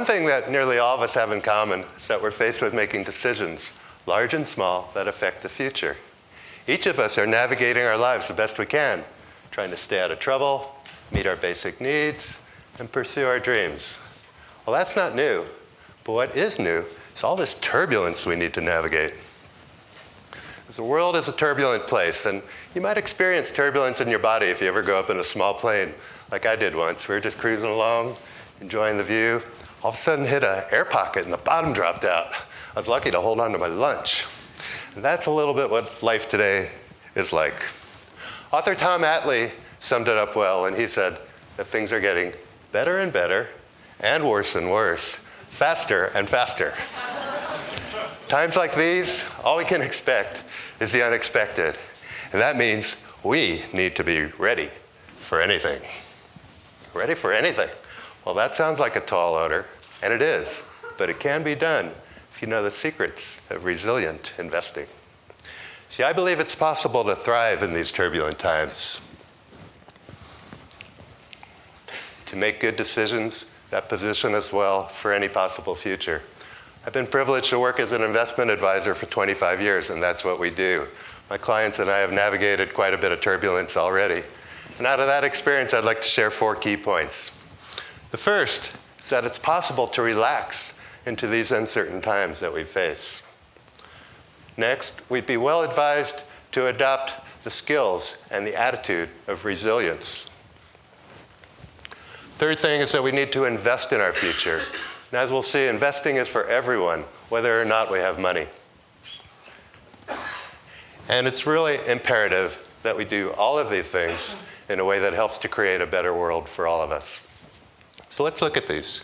thing that nearly all of us have in common is that we're faced with making decisions, large and small, that affect the future. Each of us are navigating our lives the best we can, trying to stay out of trouble, meet our basic needs, and pursue our dreams. Well, that's not new, but what is new is all this turbulence we need to navigate. The world is a turbulent place, and you might experience turbulence in your body if you ever go up in a small plane, like I did once. We were just cruising along, enjoying the view. All of a sudden hit an air pocket and the bottom dropped out. I was lucky to hold on to my lunch. And that's a little bit what life today is like. Author Tom Atlee summed it up well, and he said that things are getting better and better, and worse and worse, faster and faster. Times like these, all we can expect is the unexpected. And that means we need to be ready for anything. Ready for anything. Well, that sounds like a tall order, and it is, but it can be done if you know the secrets of resilient investing. See, I believe it's possible to thrive in these turbulent times, to make good decisions that position us well for any possible future. I've been privileged to work as an investment advisor for 25 years, and that's what we do. My clients and I have navigated quite a bit of turbulence already. And out of that experience, I'd like to share 4 key points. The first is that it's possible to relax into these uncertain times that we face. Next, we'd be well advised to adopt the skills and the attitude of resilience. Third thing is that we need to invest in our future. And as we'll see, investing is for everyone, whether or not we have money. And it's really imperative that we do all of these things in a way that helps to create a better world for all of us. So let's look at these.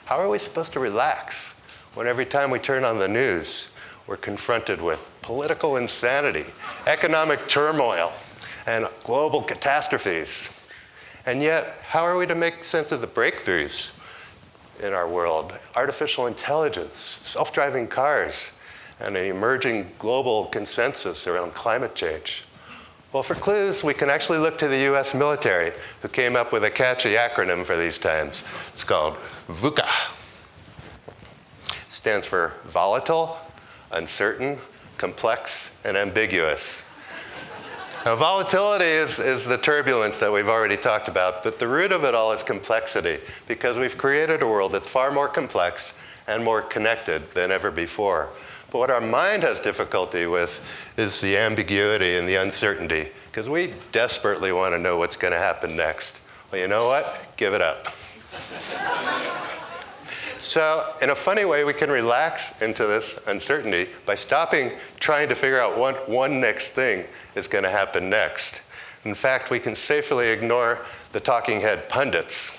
How are we supposed to relax when every time we turn on the news, we're confronted with political insanity, economic turmoil, and global catastrophes? And yet, how are we to make sense of the breakthroughs in our world? Artificial intelligence, self-driving cars, and an emerging global consensus around climate change. Well, for clues, we can actually look to the US military, who came up with a catchy acronym for these times. It's called VUCA. It stands for volatile, uncertain, complex, and ambiguous. Now, volatility is the turbulence that we've already talked about, but the root of it all is complexity, because we've created a world that's far more complex and more connected than ever before. But what our mind has difficulty with is the ambiguity and the uncertainty, because we desperately want to know what's going to happen next. Well, you know what? Give it up. So, in a funny way, we can relax into this uncertainty by stopping trying to figure out what one next thing is going to happen next. In fact, we can safely ignore the talking head pundits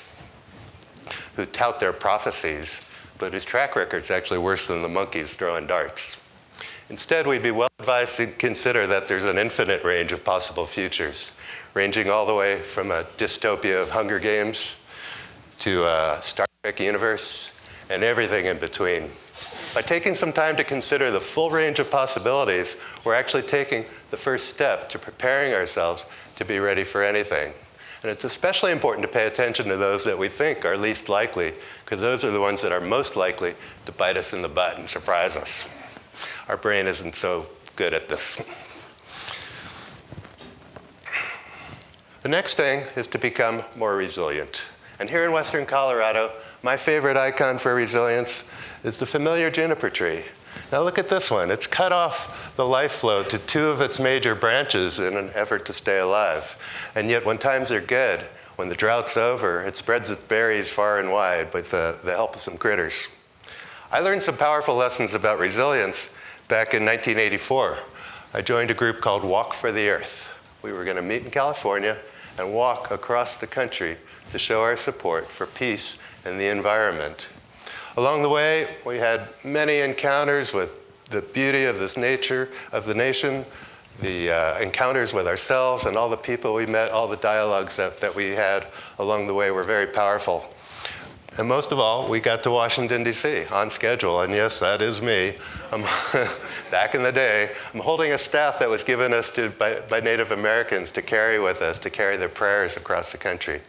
who tout their prophecies, but whose track record is actually worse than the monkeys throwing darts. Instead, we'd be well advised to consider that there's an infinite range of possible futures, ranging all the way from a dystopia of Hunger Games to a Star Trek universe and everything in between. By taking some time to consider the full range of possibilities, we're actually taking the first step to preparing ourselves to be ready for anything. And it's especially important to pay attention to those that we think are least likely, because those are the ones that are most likely to bite us in the butt and surprise us. Our brain isn't so good at this. The next thing is to become more resilient. And here in Western Colorado, my favorite icon for resilience is the familiar juniper tree. Now look at this one. It's cut off the life flow to 2 of its major branches in an effort to stay alive. And yet when times are good, when the drought's over, it spreads its berries far and wide with the help of some critters. I learned some powerful lessons about resilience back in 1984. I joined a group called Walk for the Earth. We were going to meet in California and walk across the country to show our support for peace and the environment. Along the way, we had many encounters with the beauty of this nature, of the nation, the encounters with ourselves and all the people we met, all the dialogues that we had along the way were very powerful. And most of all, we got to Washington, D.C. on schedule. And yes, that is me. Back in the day, I'm holding a staff that was given us by Native Americans to carry with us, to carry their prayers across the country.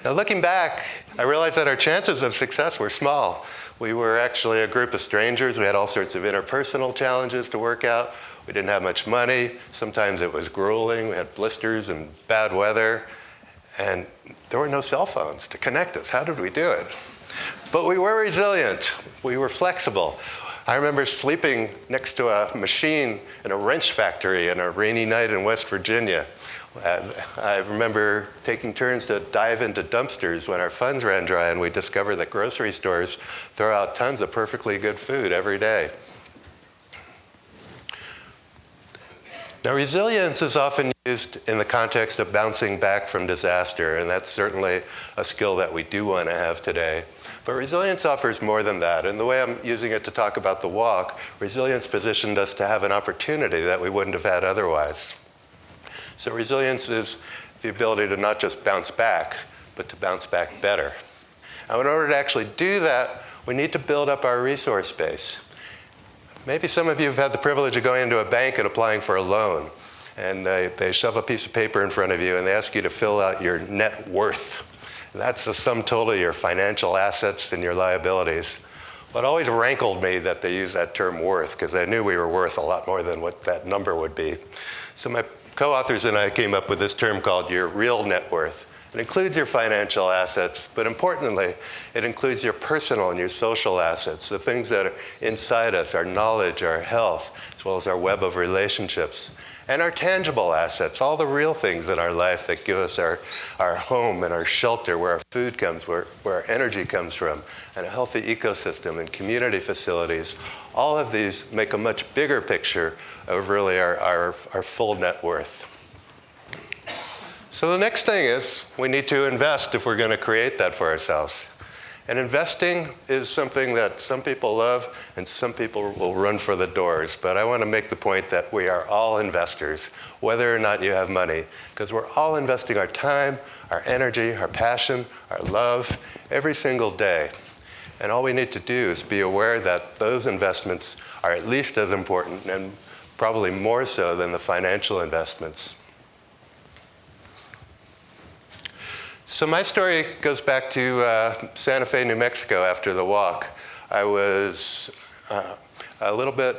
Now looking back, I realized that our chances of success were small. We were actually a group of strangers. We had all sorts of interpersonal challenges to work out. We didn't have much money. Sometimes it was grueling. We had blisters and bad weather. And there were no cell phones to connect us. How did we do it? But we were resilient. We were flexible. I remember sleeping next to a machine in a wrench factory on a rainy night in West Virginia. I remember taking turns to dive into dumpsters when our funds ran dry, and we discovered that grocery stores throw out tons of perfectly good food every day. Now, resilience is often used in the context of bouncing back from disaster, and that's certainly a skill that we do want to have today. But resilience offers more than that, and the way I'm using it to talk about the walk, resilience positioned us to have an opportunity that we wouldn't have had otherwise. So resilience is the ability to not just bounce back, but to bounce back better. Now, in order to actually do that, we need to build up our resource base. Maybe some of you have had the privilege of going into a bank and applying for a loan. And they shove a piece of paper in front of you and they ask you to fill out your net worth. That's the sum total of your financial assets and your liabilities. Well, it always rankled me that they use that term worth, because I knew we were worth a lot more than what that number would be. So my co-authors and I came up with this term called your real net worth. It includes your financial assets, but importantly, it includes your personal and your social assets, the things that are inside us, our knowledge, our health, as well as our web of relationships, and our tangible assets, all the real things in our life that give us our home and our shelter, where our food comes, where our energy comes from, and a healthy ecosystem and community facilities. All of these make a much bigger picture of really our full net worth. So the next thing is we need to invest if we're going to create that for ourselves. And investing is something that some people love and some people will run for the doors. But I want to make the point that we are all investors, whether or not you have money, because we're all investing our time, our energy, our passion, our love every single day. And all we need to do is be aware that those investments are at least as important and probably more so than the financial investments. So my story goes back to Santa Fe, New Mexico after the walk. I was a little bit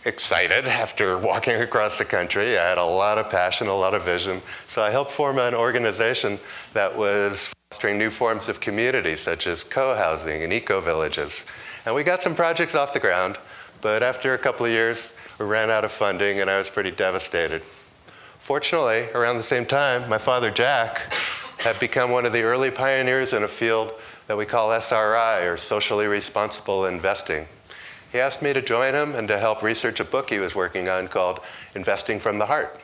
excited after walking across the country. I had a lot of passion, a lot of vision. So I helped form an organization that was fostering new forms of community, such as co-housing and eco-villages. And we got some projects off the ground, but after a couple of years, we ran out of funding and I was pretty devastated. Fortunately, around the same time, my father, Jack, had become one of the early pioneers in a field that we call SRI, or socially responsible investing. He asked me to join him and to help research a book he was working on called Investing from the Heart.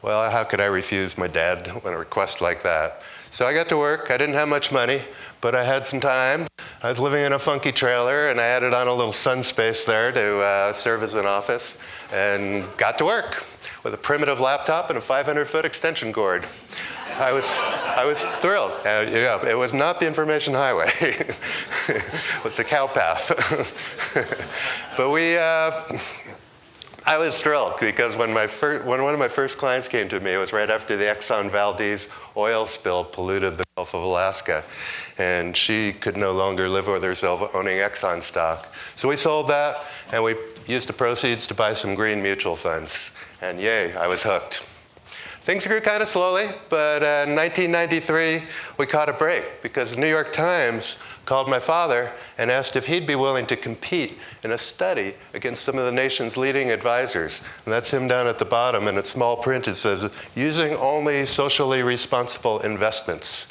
Well, how could I refuse my dad on a request like that? So I got to work. I didn't have much money, but I had some time. I was living in a funky trailer, and I added on a little sun space there to serve as an office, and got to work with a primitive laptop and a 500-foot extension cord. I was thrilled. Yeah, it was not the information highway with the cow path. But I was thrilled because when one of my first clients came to me, it was right after the Exxon Valdez oil spill polluted the Gulf of Alaska. And she could no longer live with herself owning Exxon stock. So we sold that, and we used the proceeds to buy some green mutual funds. And yay, I was hooked. Things grew kind of slowly, but in 1993, we caught a break because the New York Times called my father and asked if he'd be willing to compete in a study against some of the nation's leading advisors. And that's him down at the bottom, and in small print it says, using only socially responsible investments.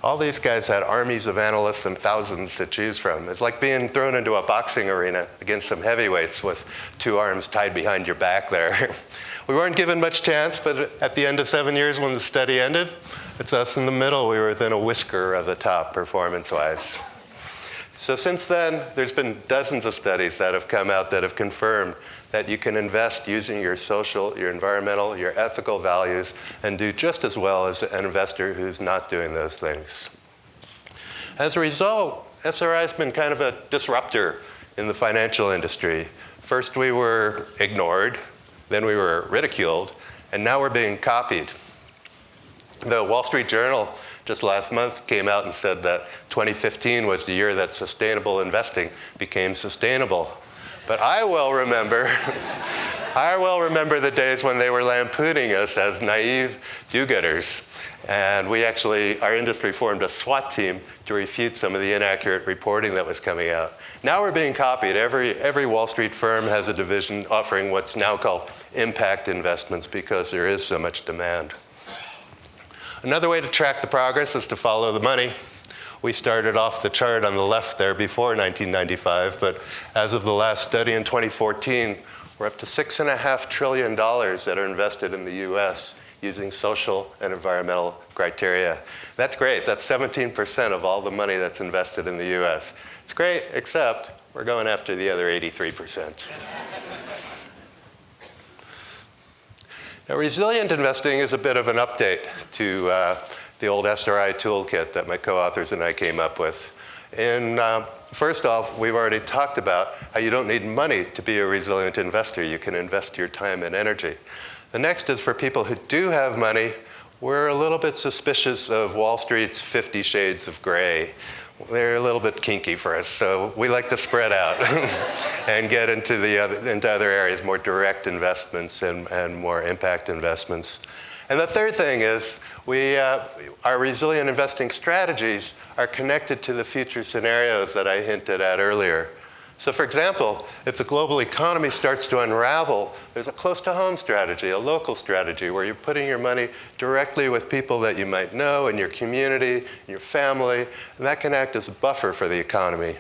All these guys had armies of analysts and thousands to choose from. It's like being thrown into a boxing arena against some heavyweights with two arms tied behind your back there. We weren't given much chance, but at the end of 7 years when the study ended, it's us in the middle. We were within a whisker of the top performance-wise. So since then, there's been dozens of studies that have come out that have confirmed that you can invest using your social, your environmental, your ethical values and do just as well as an investor who's not doing those things. As a result, SRI has been kind of a disruptor in the financial industry. First, we were ignored. Then we were ridiculed, and now we're being copied. The Wall Street Journal just last month came out and said that 2015 was the year that sustainable investing became sustainable. But I well remember the days when they were lampooning us as naive do-gooders. And our industry formed a SWAT team to refute some of the inaccurate reporting that was coming out. Now we're being copied. Every Wall Street firm has a division offering what's now called impact investments because there is so much demand. Another way to track the progress is to follow the money. We started off the chart on the left there before 1995, but as of the last study in 2014, we're up to $6.5 trillion that are invested in the US using social and environmental criteria. That's great. That's 17% of all the money that's invested in the US. It's great, except we're going after the other 83%. Now, resilient investing is a bit of an update to the old SRI toolkit that my co-authors and I came up with. First off, we've already talked about how you don't need money to be a resilient investor. You can invest your time and energy. The next is for people who do have money. We're a little bit suspicious of Wall Street's 50 shades of gray. They're a little bit kinky for us, so we like to spread out and get into other areas, more direct investments and more impact investments. And the third thing is our resilient investing strategies are connected to the future scenarios that I hinted at earlier. So for example, if the global economy starts to unravel, there's a close-to-home strategy, a local strategy, where you're putting your money directly with people that you might know in your community, in your family, and that can act as a buffer for the economy.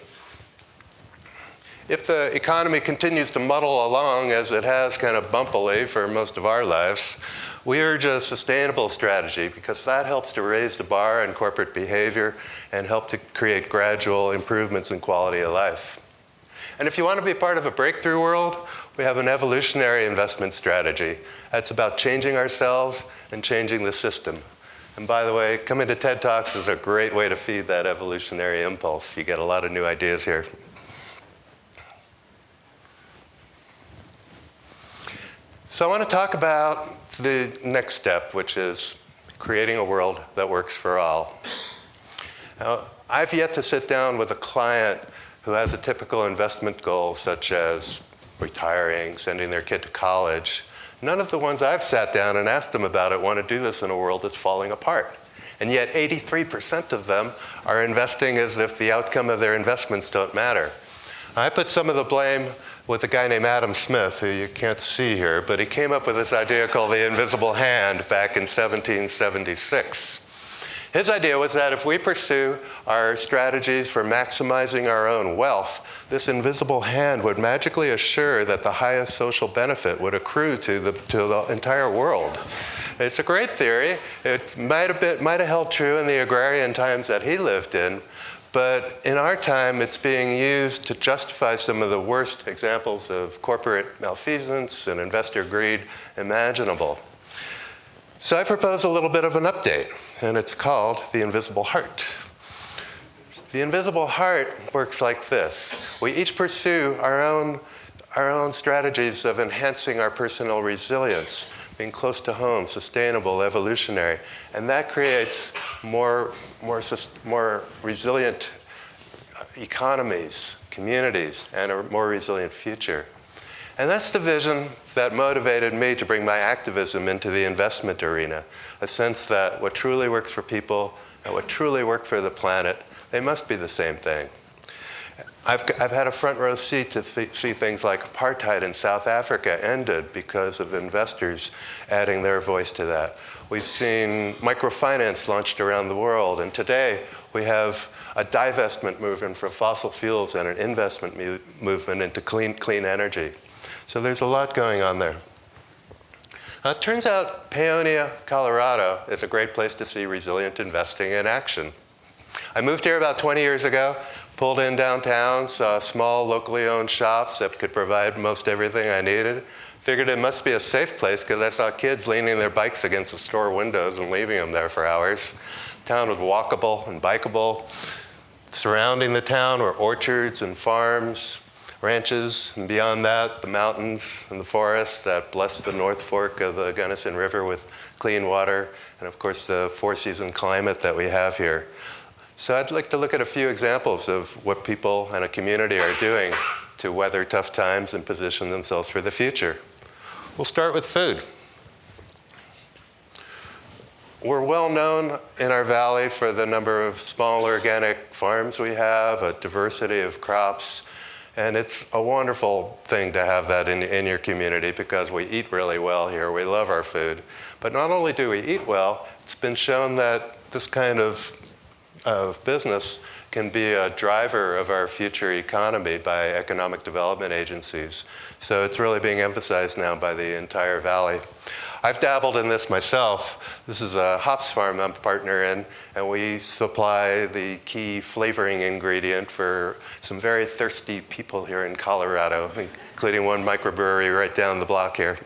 If the economy continues to muddle along, as it has kind of bumpily for most of our lives, we urge a sustainable strategy because that helps to raise the bar in corporate behavior and help to create gradual improvements in quality of life. And if you want to be part of a breakthrough world, we have an evolutionary investment strategy. That's about changing ourselves and changing the system. And by the way, coming to TED Talks is a great way to feed that evolutionary impulse. You get a lot of new ideas here. So I want to talk about the next step, which is creating a world that works for all. Now, I've yet to sit down with a client who has a typical investment goal, such as retiring, sending their kid to college. None of the ones I've sat down and asked them about it want to do this in a world that's falling apart. And yet 83% of them are investing as if the outcome of their investments don't matter. I put some of the blame with a guy named Adam Smith, who you can't see here, but he came up with this idea called the invisible hand back in 1776. His idea was that if we pursue our strategies for maximizing our own wealth, this invisible hand would magically assure that the highest social benefit would accrue to the entire world. It's a great theory. It might have held true in the agrarian times that he lived in, but in our time, it's being used to justify some of the worst examples of corporate malfeasance and investor greed imaginable. So I propose a little bit of an update, and it's called the invisible heart. The invisible heart works like this. We each pursue our own strategies of enhancing our personal resilience, being close to home, sustainable, evolutionary, and that creates more resilient economies, communities, and a more resilient future. And that's the vision that motivated me to bring my activism into the investment arena, a sense that what truly works for people and what truly works for the planet, they must be the same thing. I've had a front row seat to see things like apartheid in South Africa ended because of investors adding their voice to that. We've seen microfinance launched around the world, and today we have a divestment movement from fossil fuels and an investment movement into clean energy. So there's a lot going on there. It turns out Paonia, Colorado is a great place to see resilient investing in action. I moved here about 20 years ago, pulled in downtown, saw small locally owned shops that could provide most everything I needed. Figured it must be a safe place because I saw kids leaning their bikes against the store windows and leaving them there for hours. The town was walkable and bikeable. Surrounding the town were orchards and farms. ranches, and beyond that, the mountains and the forests that bless the North Fork of the Gunnison River with clean water, and of course the four-season climate that we have here. So I'd like to look at a few examples of what people and a community are doing to weather tough times and position themselves for the future. We'll start with food. We're well known in our valley for the number of small organic farms we have, a diversity of crops, and it's a wonderful thing to have that in your community because we eat really well here. We love our food. But not only do we eat well, it's been shown that this kind of business can be a driver of our future economy by economic development agencies. So it's really being emphasized now by the entire valley. I've dabbled in this myself. This is a hops farm I'm a partner in, and we supply the key flavoring ingredient for some very thirsty people here in Colorado, including one microbrewery right down the block here.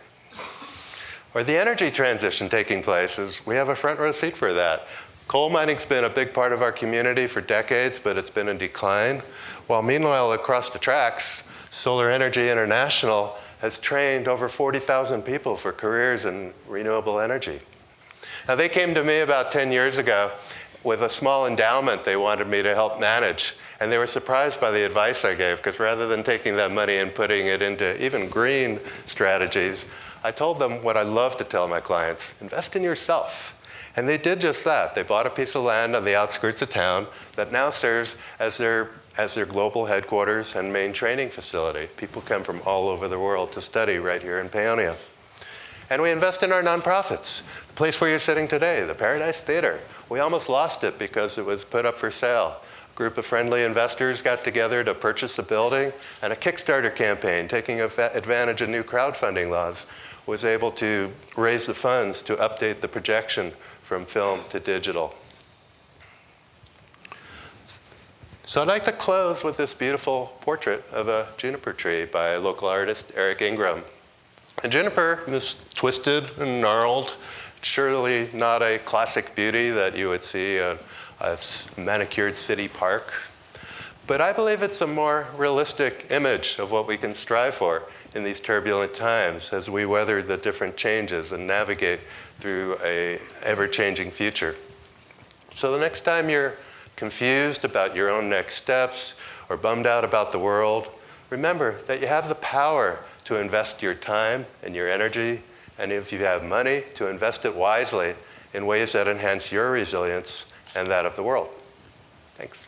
Or the energy transition taking place, we have a front row seat for that. Coal mining's been a big part of our community for decades, but it's been in decline. While meanwhile, across the tracks, Solar Energy International has trained over 40,000 people for careers in renewable energy. Now, they came to me about 10 years ago with a small endowment they wanted me to help manage. And they were surprised by the advice I gave, because rather than taking that money and putting it into even green strategies, I told them what I love to tell my clients: invest in yourself. And they did just that. They bought a piece of land on the outskirts of town that now serves as their global headquarters and main training facility. People come from all over the world to study right here in Paonia. And we invest in our nonprofits. The place where you're sitting today, the Paradise Theater. We almost lost it because it was put up for sale. A group of friendly investors got together to purchase a building, and a Kickstarter campaign, taking advantage of new crowdfunding laws, was able to raise the funds to update the projection from film to digital. So I'd like to close with this beautiful portrait of a juniper tree by local artist Eric Ingram. A juniper is twisted and gnarled, surely not a classic beauty that you would see at a manicured city park. But I believe it's a more realistic image of what we can strive for in these turbulent times as we weather the different changes and navigate through an ever-changing future. So the next time you're confused about your own next steps or bummed out about the world, remember that you have the power to invest your time and your energy, and if you have money, to invest it wisely in ways that enhance your resilience and that of the world. Thanks.